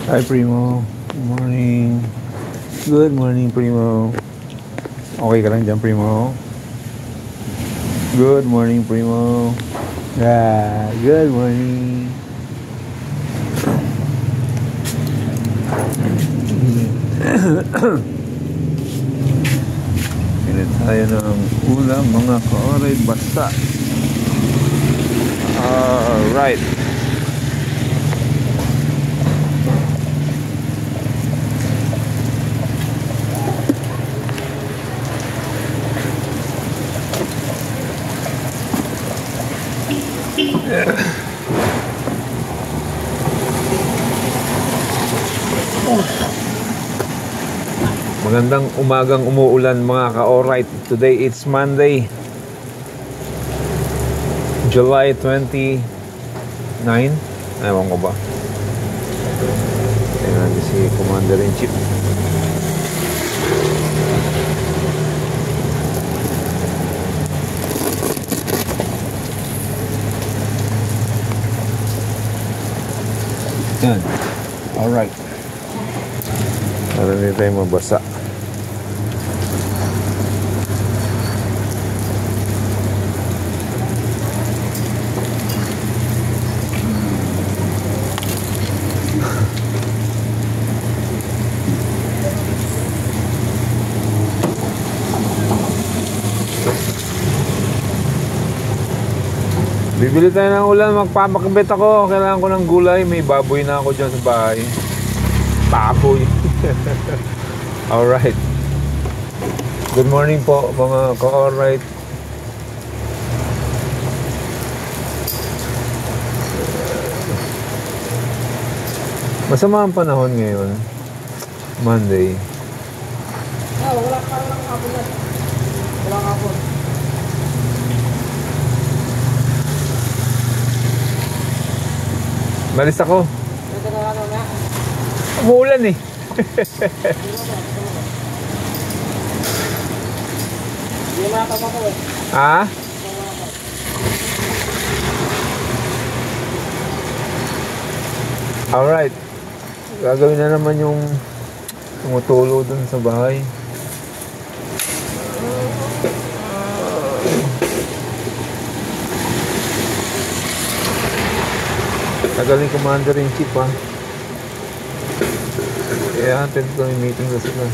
Hi Primo, good morning. Good morning Primo. Okay ka lang dyan Primo? Good morning Primo. Yeah, good morning. Pinit tayo ng ulam mga kaoray basta. Alright. Magandang umagang umuulan mga ka-alright. Today it's Monday, July 29. Ewan ko ba. Tingnan natin si Commander-in-Chief. Yan. Alright. Para hindi tayo mabasa. Bibili tayo ng ulan, magpapakabit ako. Kailangan ko ng gulay. May baboy na ako dyan sa bahay. Baboy. Alright. Good morning po mga ka-alright. Masama ang panahon ngayon. Monday. Wala ka lang hapon na. Wala ka hapon. Malis ako. Umuulan eh. Hindi makakama ko eh. Ha? Alright. Gagawin na naman yung tumutulo dun sa bahay. Tagaling Commander-in-Chief ha. Kaya attend ko yung meeting sa sila.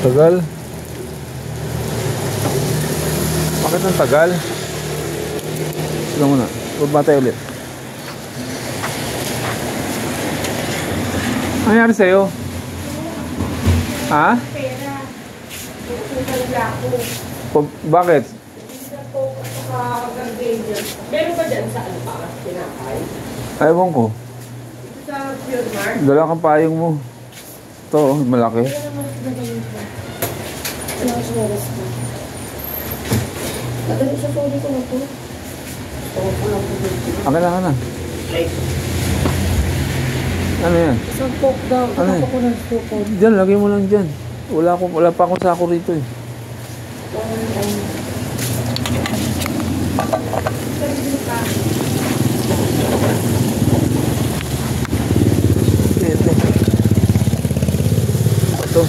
Tagal? Bakit ang tagal? Sige muna, baba tayo ulit. Ano nangyari sa'yo? Ha? Pera. Bakit? Meron ba dyan sa ano para pinakay? Ewan ko. Ito sa Pure Mart? Dala kang payong mo. Ito, malaki. Ano sa oras ko? Nadali sa soli ko na po. Akin na. Ano yan? Isang coke daw. Ano yan? Ako ng suko. Diyan, lagay mo lang dyan. Wala pa akong sako rito eh. Ito. Ito.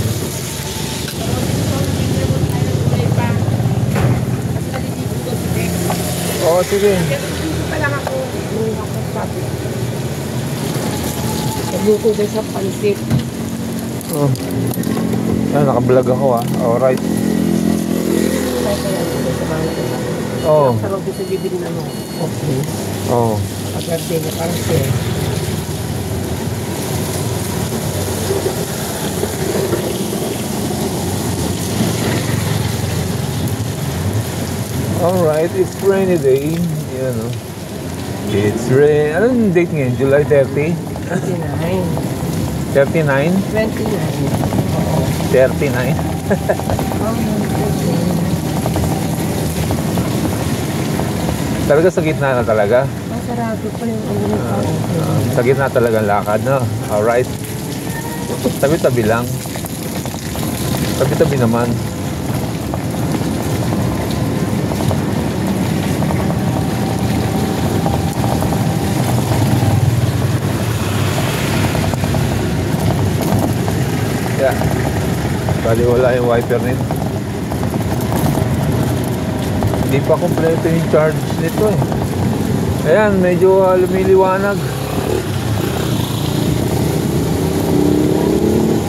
Oo, sige. Pa lang ako. Sabi. Nagluto din sa pansit. Oh. Yan, nakablog ako ah. Alright. Kaya sa mga Oo. sarap din sa bibili na mo. Okay. Oo. Pag-birthday niya parang share. Alright, it's rainy day. Yan oh. It's rain. Anong date ngayon? July 30? 29. 39? 29. 39? Talaga sa gitna na talaga? Masarado pa yung ulo nito. Sa gitna talaga ang lakad, no? Alright. Tabi-tabi lang. Tabi-tabi naman. Yeah. Bali wala yung wiper nito. Hindi pa kompleto yung charge nito eh. Ayan, medyo lumiliwanag.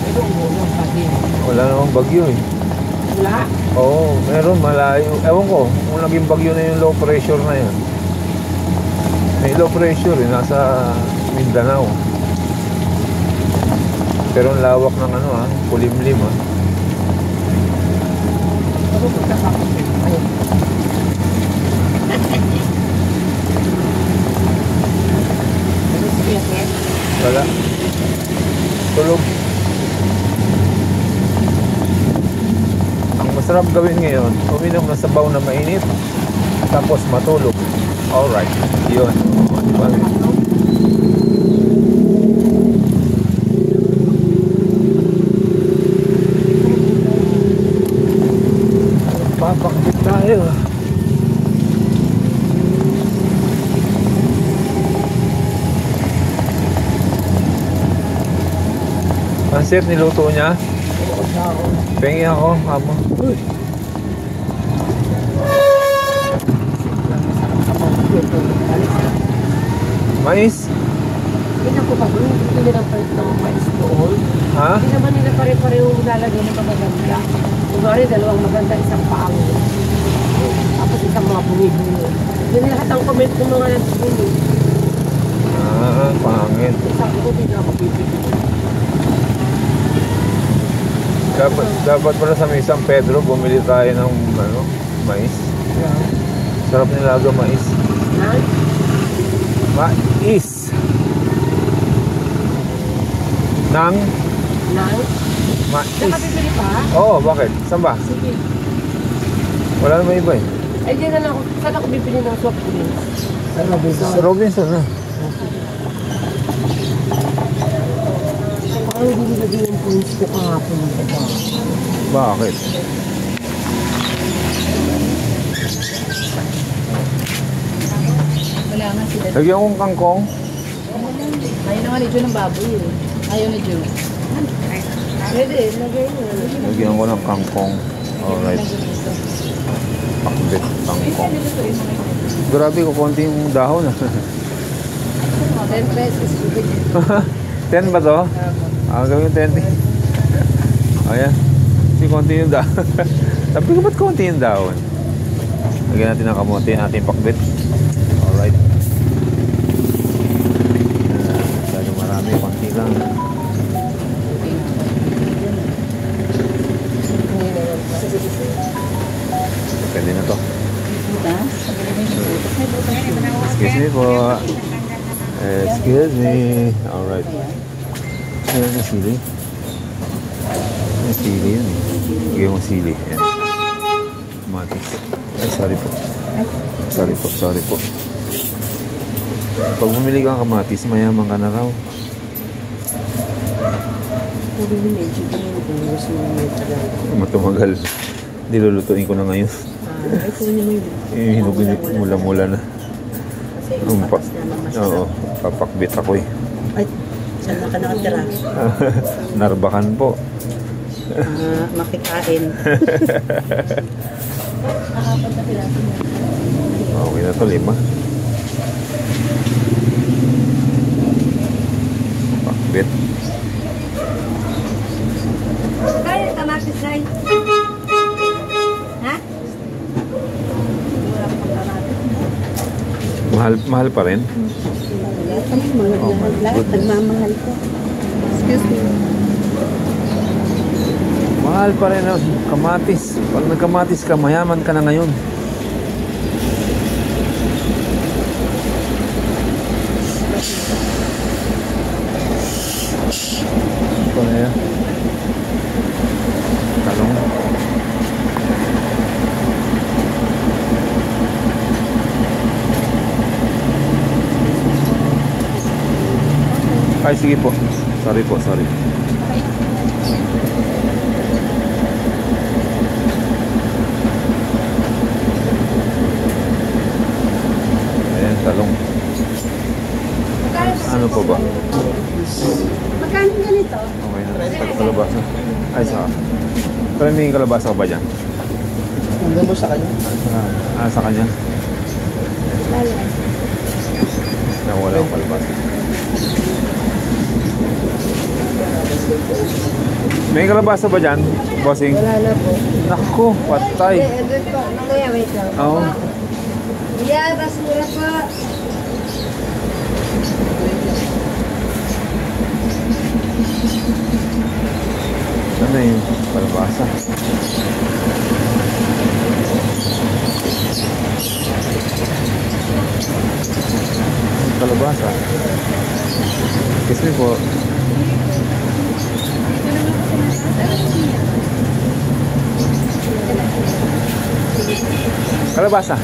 Ito ulo pati. Wala namang bagyo eh. Wala. Oo, meron malayo. Ewan ko, kung naging bagyo na yung low pressure na yun. May low pressure eh, nasa Mindanao. Pero ang lawak ng ano ah, kulimlim ah. Ano pagkakapit? Ayun. Ano si Pierre? Wala. Tulog. Ang masarap gawin ngayon, uminom ng sabaw na mainit, tapos matulog. Alright, yun. Diba? Papakbit tayo. Pansit niluto niya. Pengi ako, amo. Uy. Mais? Hindi na ko pa doon. Hindi nila palit ng mais doon. Ha? Hindi naman nila pare-pareho lalagyan ng magaganda. Kunwari, dalawang maganda, isang pangit. Tapos isang mga bumibili. Yun lahat ang comment ng mga nagbili. Ah, pangit. Sabi ko, hindi na ako bibili. Dapat pala sa may San Pedro, bumili tayo ng ano, mais. Sarap nilaga mais. Ha? Mais! Nang Nang? mais. Nakabibili pa? Oo, bakit? Saan ba? Sige. Wala naman iba eh. Ay, di na lang ako. Saan ako bibili ng soft drinks? Sa Robinson. Sa Robinson na. Parang hindi nilagay yung points ko kahapon. Bakit? Wala nga sila. Lagyan kong kangkong. Ayaw naman ni Jun ng baboy eh. Ayaw ni Jun. Pwede, lagay mo. Lagyan ko ng kangkong. Alright. Pakbit, kangkong. Grabe ko, konti yung dahon. 10 pesos. 10 ba to? Gawin 20. Ayan. Kasi konti yung dahon. Sabi ko, ba't konti yung dahon? Lagyan natin ng kamote, ating pakbit. Alright. Masyado marami, konti lang. Pwede na to. Excuse me po. Excuse me. Alright. Ayan yung sili. Yung sili yun eh. Lagyan mo sili. Ayan. Matis. Ay, sorry po. Sorry po. Pag bumili ka ng kamatis, mayaman ka na raw. Pwede yung medyo kung gusto mo yung medyo. Matumagal. Nilulutuin ko na ngayon. Ay, kunin mo yun. Hinug-hinug, mula-mula na. Kasi Um, patas na naman siya. Oo, papakbit ako eh. Ay, saan na ka nakatira? Narbakan po. Makikain. Okay na to, 5. Pakbit. Kaya kamatis na yun. Ha? Mahal pa rin. Lahat nagmamahal ko. Excuse me. Mahal pa rin ang kamatis. Pag nagkamatis ka, mayaman ka na ngayon. Ito na yan. Talong. Ay, sige po. Sorry po, sorry. Ayan, talong. Ano po ba? Magkano ganito? Okay na. Kalabasa. Ay, saka. Pero may kalabasa ka ba dyan? Hanggang mo sa kanya. Sa kanya? Nawala ang kalabasa. May kalabasa ba dyan, bossing? Wala na po. Naku, patay. Doon po. Mamaya, wait lang. Oo. Yeah, basura po. Ano yung kalabasa? Kalabasa. Kiss me po. Kalabasa.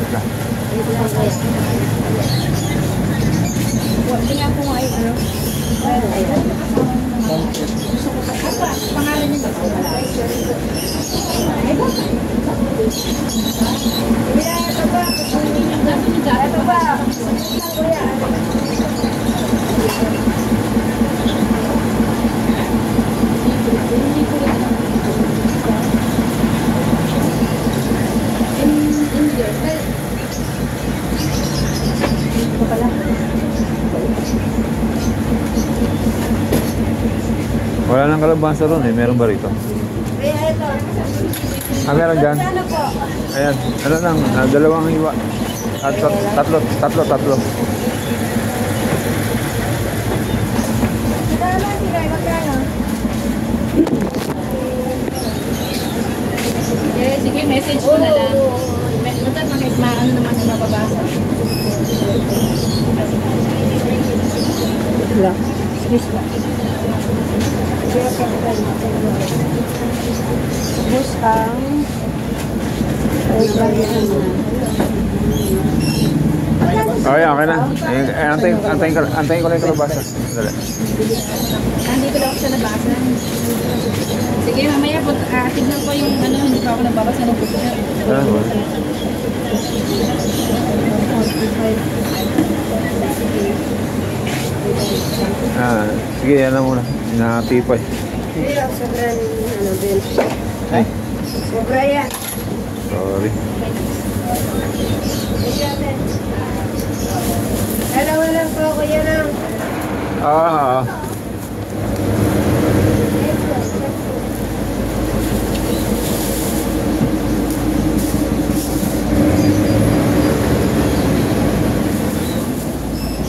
Tingnan ko nga yung ano. Pangalan niyo ba? Ito ba? Wala nang kalabasa ron eh. Meron ba rito? Kaya ito. Meron dyan. Ano po? Ayan. Ano lang, dalawang hiwa. Tatlo. Magkano sila? Magkano? Eh, sige, message ko na lang. Maano naman yung mababasa. Wala. Excuse me. Bus ang Okay, okay na. Antayin ko lang yung kalabasa. Dali. Nandito lang ako sa labasan. Sige, mamaya po, tignan ko yung ano, hindi pa ako nababasa ng picture. Sige, yan na muna. Nakatipay. sobrang ano din. Ay, Sobra yan. sorry. Dalawa lang po, kuya lang. Ah.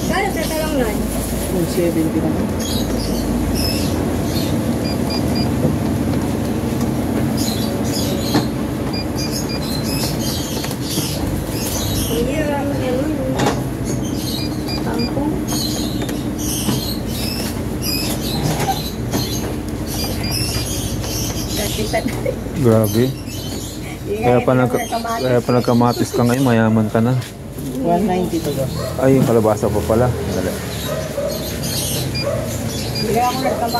Kano sa talong nun? 170 naman. Iya, ano. Tampo. Grabe. Kaya pa nagkamatis ka ngayon, mayaman ka na. 190 to boss. Ay, yung kalabasa pa pala. Dali.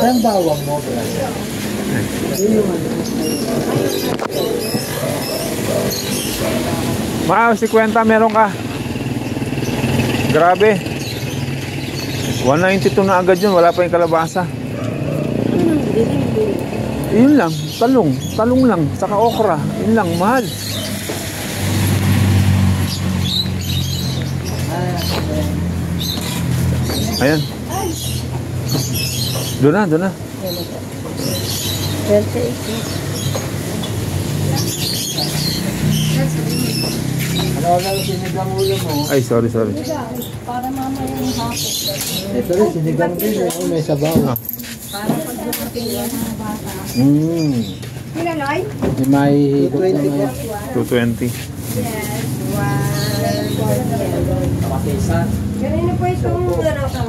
Ang bawang mo, bro. Yun yung ano. 50 meron ka. Grabe. 192 na agad yun. Wala pa yung kalabasa. Yun lang. Talong. Talong lang. Saka okra. Yun lang. Mahal. Ayan. Doon na, doon na. 28. Ano lang sinigang ulo mo? Ay, sorry. Para mamaya yung hapon. Ito rin, sinigang din. May sabaw. Para pag dumating yung mga bata. Pinaloy? Hindi mahihigop na ngayon. 220. Yes. 1. Pakisa. Ganun po itong ano sa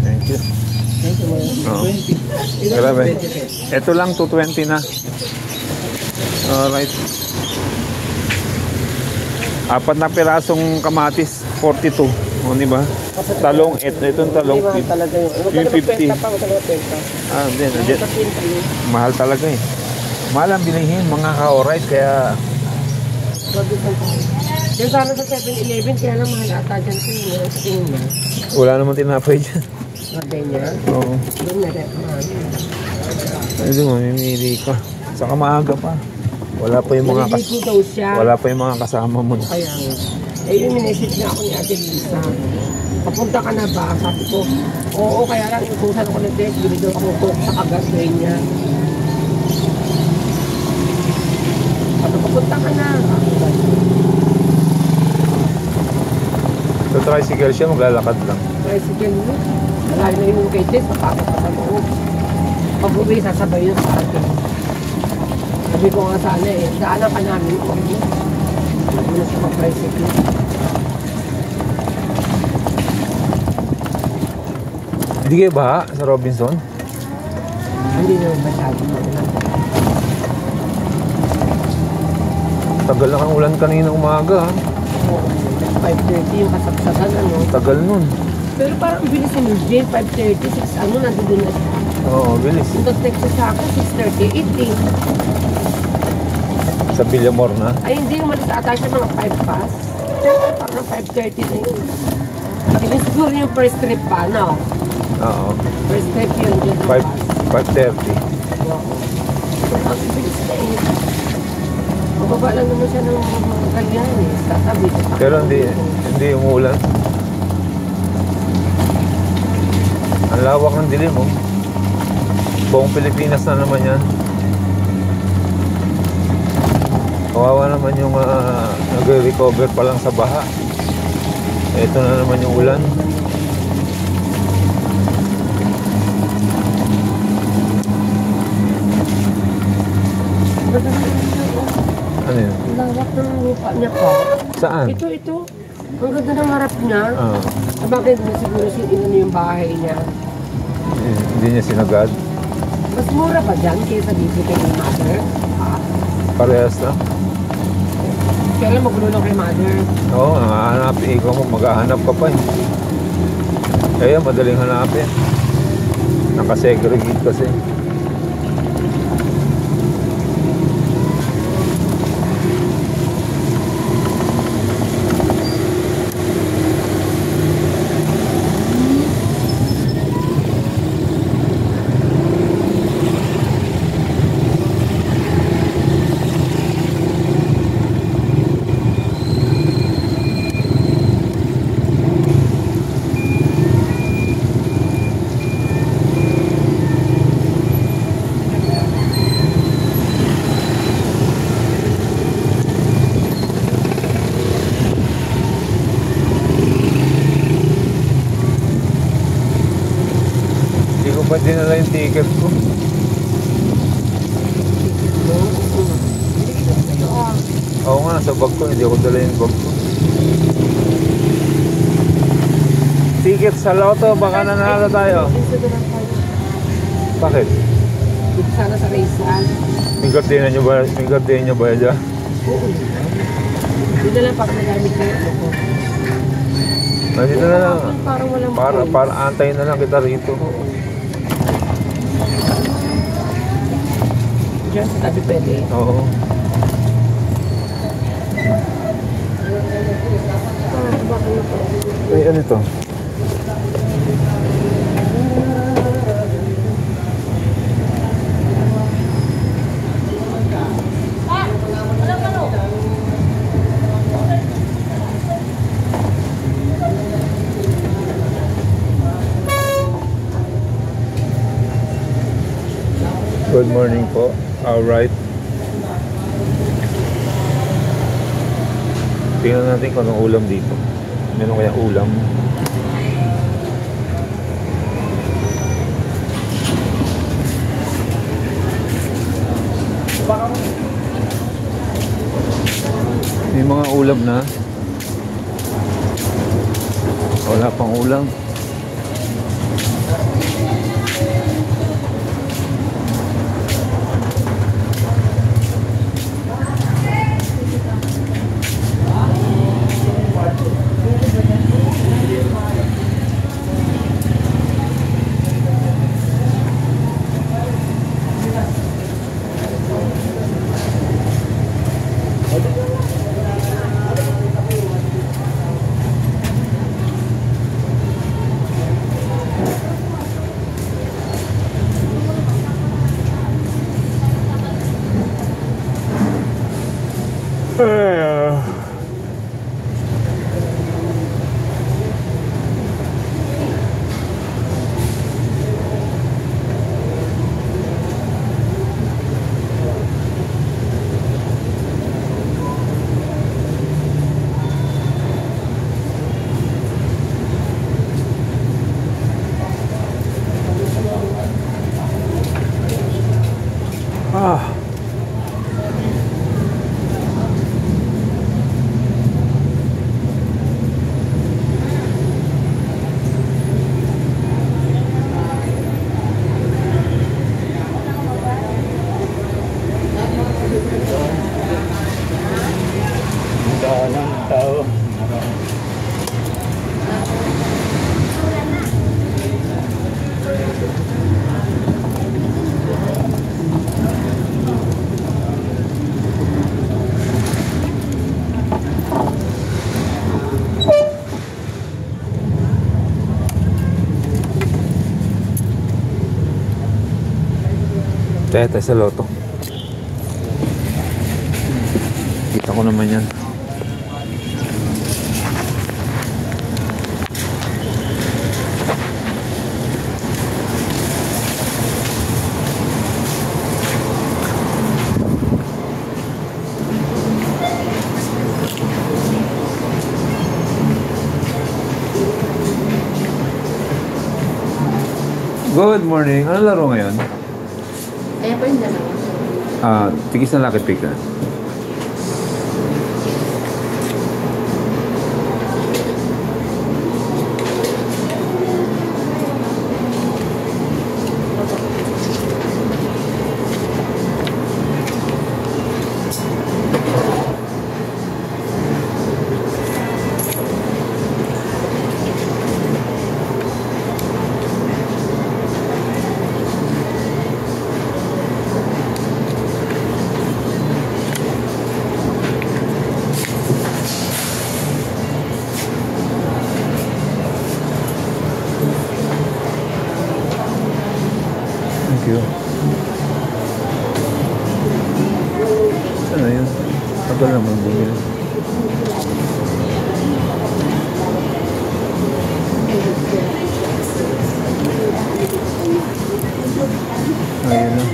Thank you. Oo. Grabe. Ito lang 220 na. Alright. 4 na pirasong kamatis, 42. O, di ba? Talong, itong talong, talaga yun. yung 50. Ah, din. Mahal talaga eh. Mahal ang bilihin, mga ka-alright, kaya... Diyan sana sa 7-Eleven, kaya lang mahal ata dyan sa tingin niya. Wala naman tinapay dyan. Magay niya. Oo. Doon na rin. Pwede mo, mamimili ka. Saka maaga pa. Wala pa yung mga Naliligo daw siya. wala pa yung mga kasama mo. Kaya nga. Eh, yung minessage na ako ni Ate Lisa. Papunta ka na ba? Sabi ko, oo, kaya lang ikusan ako ng desk. Binigyan ako ng coke sa kagat-train niya. Sabi, papunta ka na. Sa tricycle siya, maglalakad lang. Tricycle mo. Lalo na yung kay Tess, papakot pa sa loob. Pag-uwi, sasabay yun sa akin. Sabi ko nga sana eh, daanan ka namin. Hindi na siya mag-tricycle. Hindi kayo baha sa Robinson? Hindi naman masyado. Tagal lang ang ulan kanina umaga. Ha? 5:30 yung kasagsagan, ano. Tagal nun. Pero parang ang bilis ni Jane, 5:30, 6, ano, nandun na siya. Oo, bilis. Yung text siya sa akin, 6:38 eh. Sa Villamor na. Ay, hindi, umalis ata siya mga 5 past. Parang 5:30 na yun. Hindi siguro yung first trip pa, no? Oo. First trip yun dyan. 5:30. Ang bilis na eh. Mababa lang naman siya ng mga ganyan eh. Tatabi. Pero hindi umuulan. Ang lawak ng dilim, oh. Buong Pilipinas na naman yan. Kawawa naman yung nag-recover pa lang sa baha. Ito na naman yung ulan. Ano yun? Ang lawak ng lupa niya pa. Saan? Ito. Ang ganda ng harap niya. Ah, Bakit mo siguro yung bahay niya? hindi niya sinagad. Mas mura ba dyan kaysa dito kay mother? Parehas na. Kaya lang magulo lang kay mother. Oo, hanapin. Ikaw mo, maghahanap ka pa eh. Kaya madaling hanapin. Nakasegregate kasi. Ba't dinala yung ticket ko? Oo nga, sa bag ko. Hindi ako dala yung bag ko. Ticket sa loto, baka nanalo tayo. Bakit? Dito sana sa Rizal. May gardena nyo ba? May gardena nyo ba dyan? Oo. Hindi na lang pag nagamit na yung ano ko. Nandito na lang. Parang walang Para antayin na lang kita rito. dyan sa tabi pwede. Oo. Ay, ano ito? Good morning po. Alright. Tingnan natin kung anong ulam dito. Meron kaya ulam? May mga ulam na. Wala pang ulam. Tayo sa loto. Kita ko naman yan. Good morning. Ano laro ngayon? Ayan po yung dalawa. Tigis na Lucky Pick na. Thank you. Sana yun? Tagal naman bumili. Ayun na.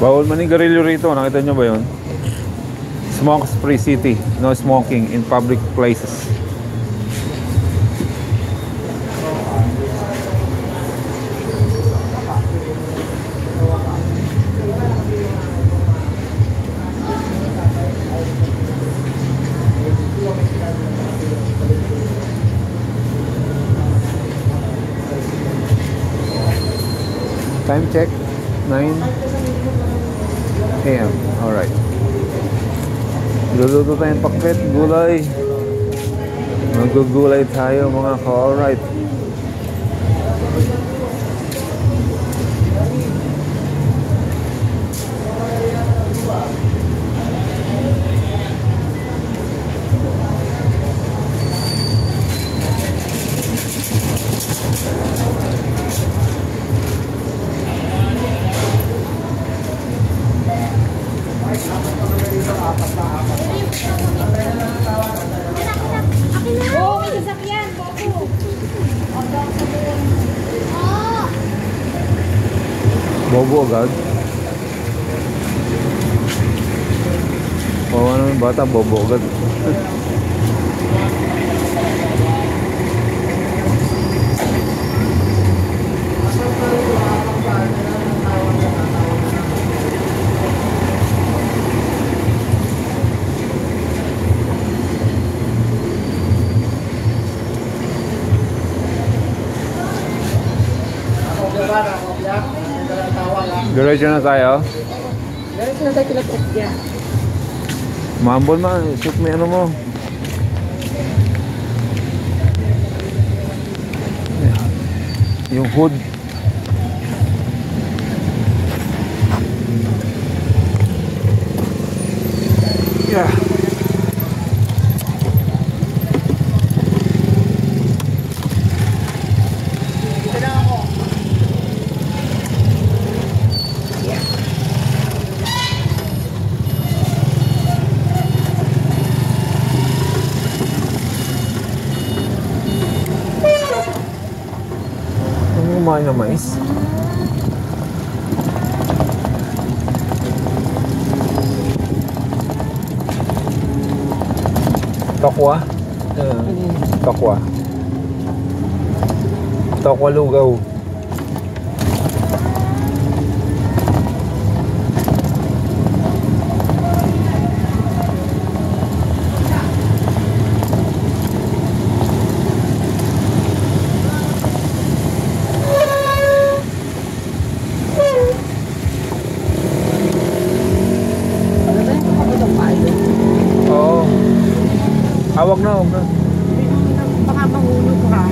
Bawal manigarilyo rito. Nakita nyo ba yun? Smoke-free city. No smoking in public places. Time check, 9 a.m. Alright. Luluto tayong pakbet, gulay. Magugulay tayo mga ka-alright. Oo, may sasakyan. Bago. Bobo agad. Oo naman bata, bobo agad. Diretso na tayo. Meron sila tayo kinapot niya. Mambol ma, shoot mo yung ano mo. Yung hood. Yeah. Kumain ng mais. Tokwa. Tokwa. Tokwa lugaw. Wag na, wag na. Baka mahulog ka.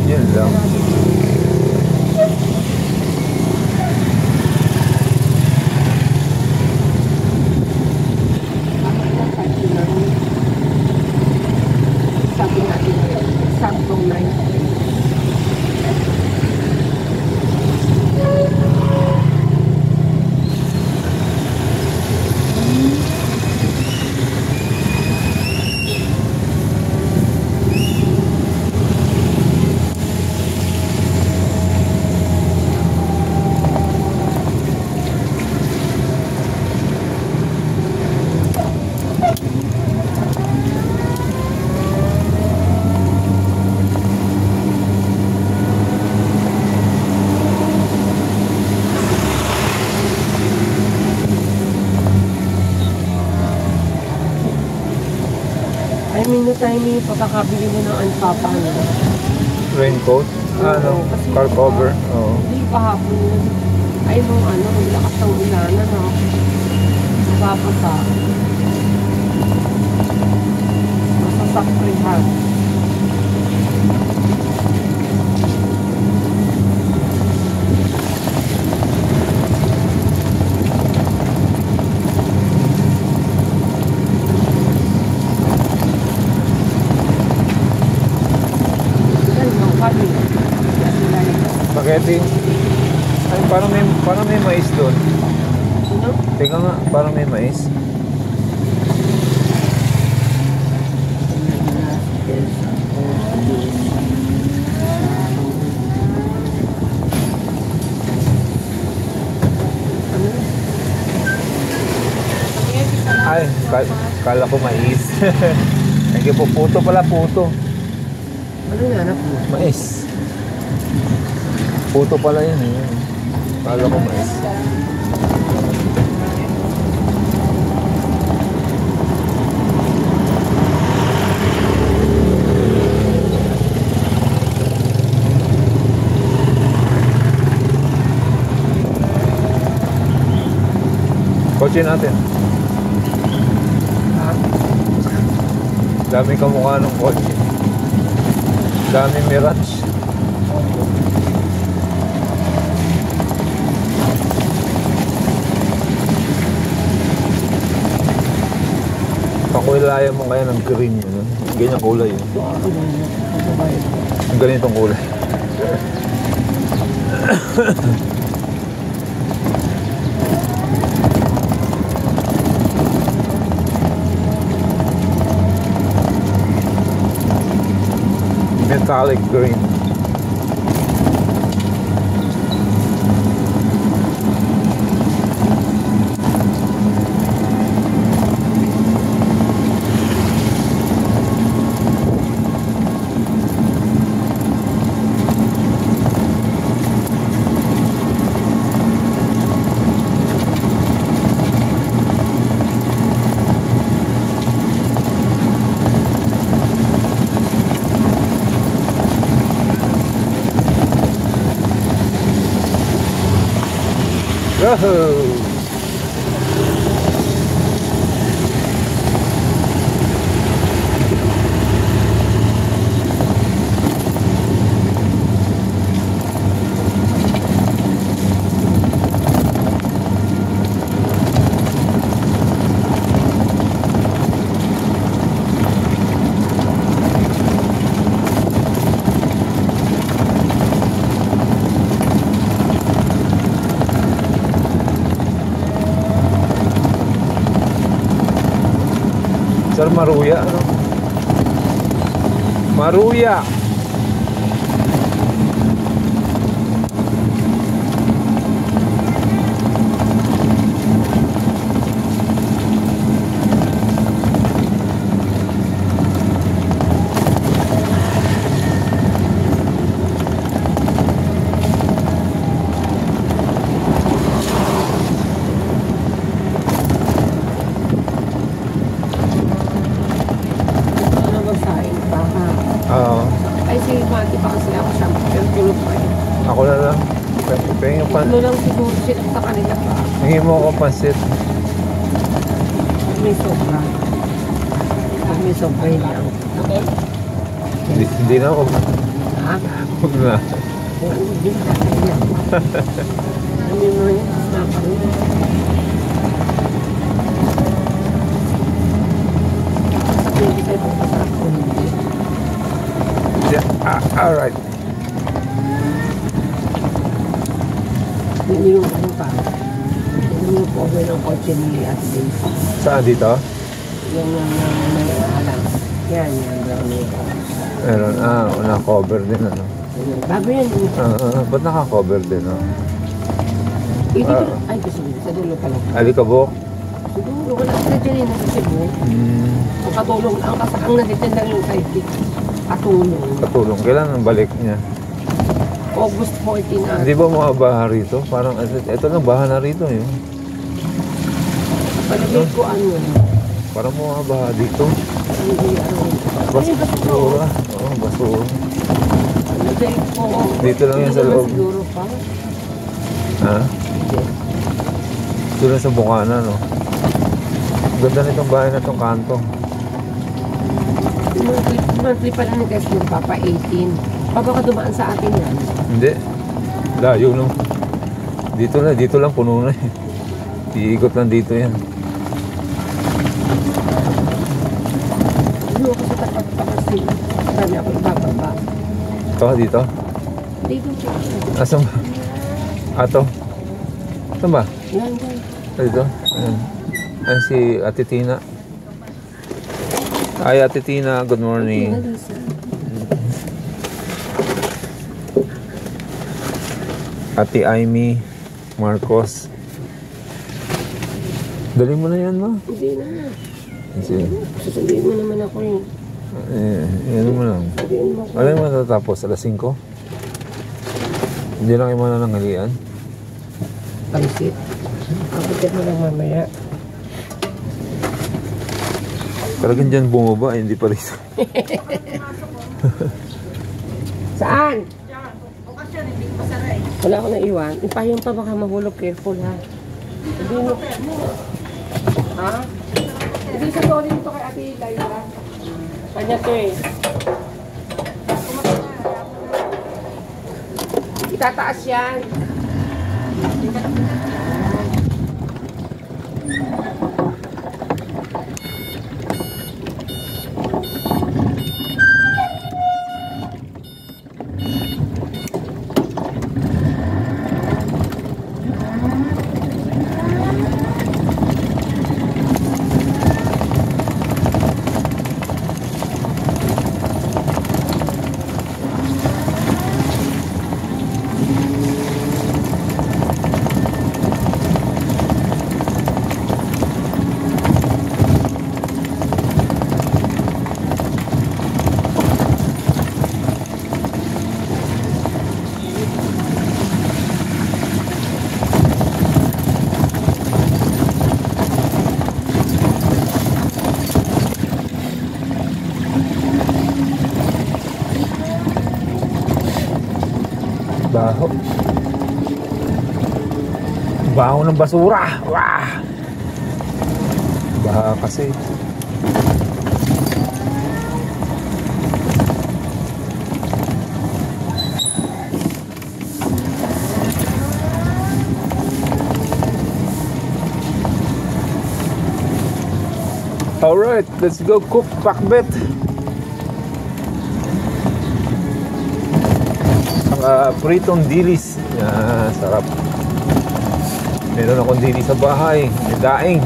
Yan lang. Sabi natin, saktong 9. Timing pagkakabili mo ng anpapa no? Raincoat? Ano? Kasi Car cover? Oo. Hindi kahapon yun. Ay nung ano, ang lakas ng ulanan no? Napapasa. Masasakrihan. Spaghetti. Ay, parang may mais doon. Ano? Teka nga, parang may mais. Ano? Kala ko mais. Hindi po, puto pala, puto. Ano na anak mo? Mais. Puto pala yun eh. Kala ko mais. Kotse natin. Daming kamukha ng kotse. Daming Mirage. Pakulaya mo kaya ng green yun. Ganyan kulay yun. Ang ganitong kulay. Metallic green. Whoa! Sir Maruya, ano? Maruya. Ay, si Mati pa kasi ako siya. Pero tulog pa eh. Ako na lang. Pahingin pa. Ano lang siguro siya sa kanila pa. Hingin mo ako pansit. May sobra. May sobra yun lang. Hindi na ako. Ha? Huwag na. Oo, hindi na. Ano mo yun? Nakaroon. Hindi tayo pagkasarap ko hindi. Yeah. Alright. Hindi yung ano pa. Hindi yung cover ng kotse ni Ate Dave. Saan dito? Yung may alam. Yan, brown nito. Meron. Na-cover din ano. Bago yan. Ba't naka-cover din Ay, kasi sa dulo pala. Alikabok? Siguro, wala sila dyan sa Cebu. Kung katulong lang, kasi ang naditin lang yung sidekick. Katulong. Katulong. Kailan ang balik niya? August 14 na. Hindi ba mga baha rito? Parang ito na baha na rito yun. Palagay ko ano. Parang mga baha dito. Hindi ano. Basura. Oo, basura. Palagay ko. Dito lang yan sa loob. Siguro pa. Ha? Dito lang sa Bukana, no? Ganda nitong bahay na itong kanto. Monthly pa lang guys yung Papa 18. Papa ka dumaan sa atin yan. Hindi. Layo no. Dito lang puno na eh. Iikot lang dito yan. Ano ako sa tapat pa kasi. Marami ako ibababa. Ito, dito? Dito siya. Asan ba? Ato? Saan ba? Yan, yan. Dito? Ayan. Ayan si Ate Tina. Hi Ate Tina, good morning. Ate Amy Marcos. Dali mo na yan, ma. Hindi na. Kasi, Susunduin mo naman ako eh. ano mo lang. Sabihin mo ako. Alam mo natatapos, alas 5? Hindi lang yung mananangalian. Pansit. Kapitin mo lang mamaya. Talagang dyan bumaba, hindi pa rin. Saan? Wala ako naiwan. Ipahiyang pa baka mahulog. Careful ha. Hindi mo. Ha? Hindi sa sorry nito kay Ate Laila. Kanya to eh. Itataas yan. Baho. Baho ng basura. Wah! Baha kasi. Alright, let's go cook pakbet. Pritong dilis. Sarap. Meron akong dilis sa bahay. May daing.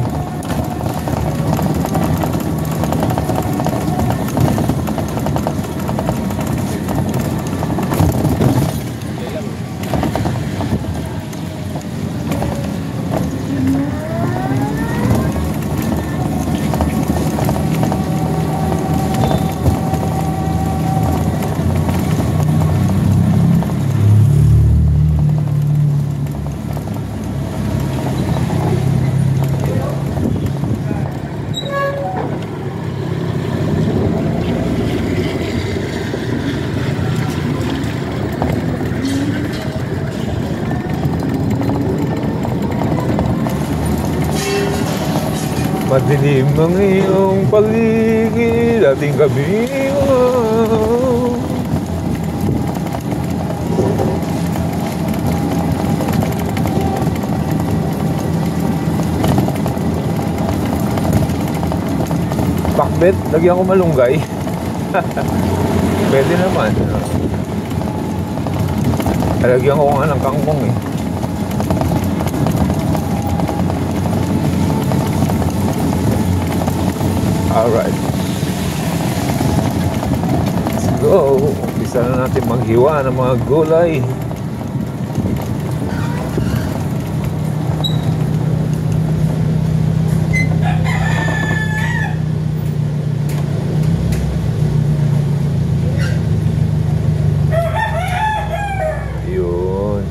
Madilim ang iyong paligid, ating gabi. Pakbet, lagyan ko malunggay. Pwede naman. Lagyan ko nga ng kangkong eh. Alright. Let's go. Umpisa na natin maghiwa ng mga gulay. Yun.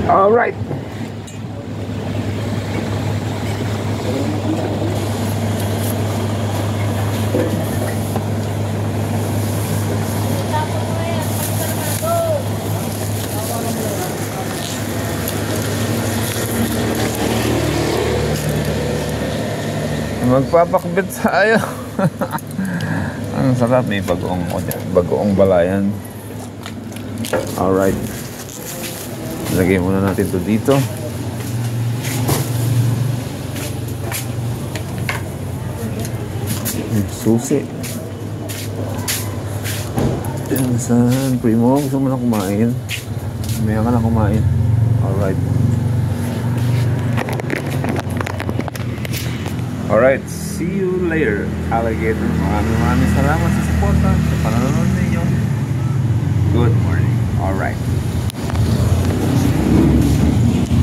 All right. Magpapakbit tayo. Ang sarap, may bagoong balayan. All right. Lagay muna natin to dito. Susi. Saan? Primo, gusto mo na kumain? Maya ka na kumain. Alright. Alright, see you later, alligator. Maraming salamat sa suporta, sa panonood ninyo. Good morning. Alright.